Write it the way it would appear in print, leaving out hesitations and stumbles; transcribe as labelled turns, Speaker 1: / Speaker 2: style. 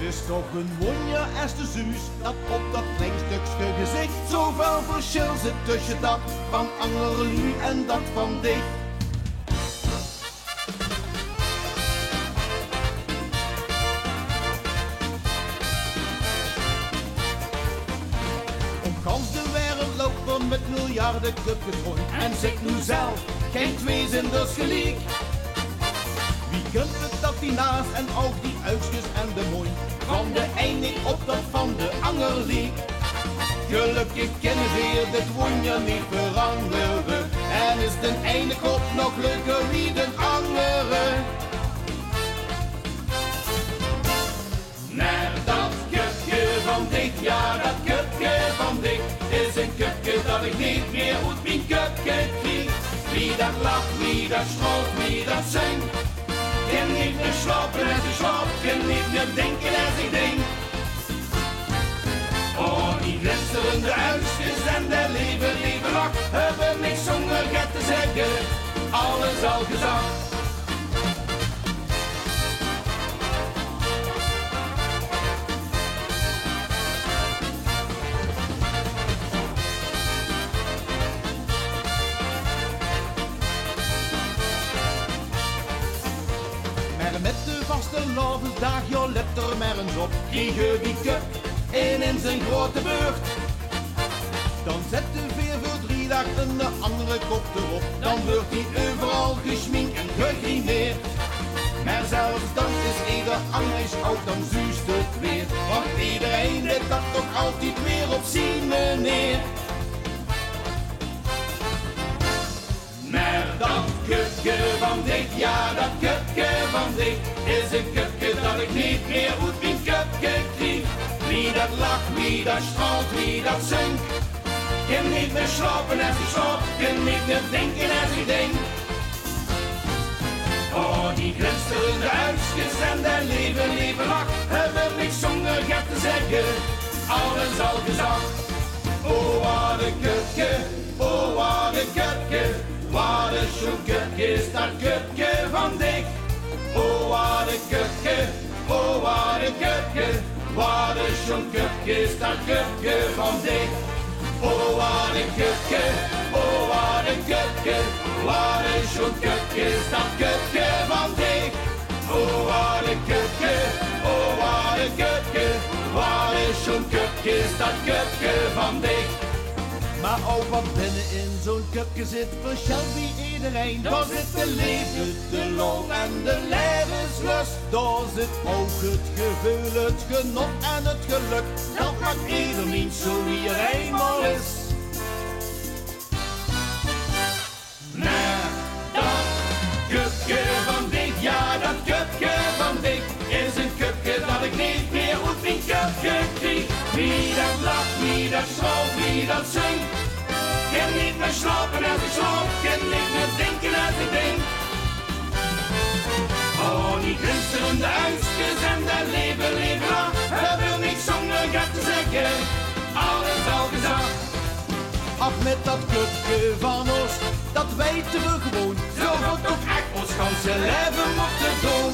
Speaker 1: is toch een wonder als de Suus, dat op dat klein stukje gezicht zoveel verschil zit tussen dat van Angerlu en dat van Dick. Om gans de wereld lopen met miljarden kuppen rond en zit nu zelf geen tweezinders gelijk. Wie kunt het dat die naast en ook die uitjes en de mooi van de een niet op dat van de ander liep. Gelukkig kennen weer dit wonder niet veranderen en is de ene kop nog leuker wie de andere. Naar dat kupje van Dick, ja dat kupje van Dick is een kupje dat ik niet meer uit mijn kupje krieg. Wie dat lacht, wie dat stroolt, wie dat zingt. Kan niet meer slapen als ik slaap, kan niet meer denken als ik denk. Oh, die glinsterende uitjes en de lieve lach hebben niks zonder get te zeggen, alles al gezegd. Met de vaste lovensdag, joh, let er maar eens op. Krijg je die cup in zijn grote beurt. Dan zet de veer voor 3 dagen de andere kop erop. Dan wordt hij overal gesminkt en gegrimeerd. Maar zelfs dan is ieder anders oud, dan zuust het weer. Want iedereen weet dat toch altijd weer op zien meneer. Maar dat kupje van Dick, ja dat kupje van Dick is een kupje dat ik niet meer uit mijn kupje krieg. Wie dat lacht, wie dat straalt, wie dat zingt. Kan niet meer slapen als ik slaap, kan niet meer denken als ik denk. Oh, die glinsterende uitjes en de lieve lach hebben niks zonder get te zeggen, alles al gezegd. Oh, wat een kupje, oh, wat een kupje. Wat een zo'n kupje is dat kupje van Dick. Oh, wat een kupje, oh, wat een kupje. Wat een zo'n kupje is dat kupje van Dick. Oh, wat een kupje, oh, wat een kupje. Wat een zo'n kupje is dat kupje van Dick. Oh, wat een kupje, oh, wat een kupje. Wat een zo'n kupje is dat kupje van Dick. Maar ook wat binnenin zo'n kupje zit, verschilt bij iedereen. Daar zit de liefde, de lol en de levenslust. Daar zit ook het gevoel, het genot en het geluk. Dat maakt ieder niet zo wie er eenmaal is. Maar dat kupje van Dick, ja dat kupje van Dick is een kupje dat ik niet meer uit mijn kupje krieg. Wie dat lacht, wie dat straalt, wie dat zingt. Kan niet meer slapen als ik slaap, kan niet meer denken als ik denk. Oh, die glinsterende uitjes en de lieve lach hebben niks zonder get te zeggen, alles al gezegd. Af met dat clubje van ons, dat weten we gewoon. Zo wordt ook echt ons ganse leven moeten doen.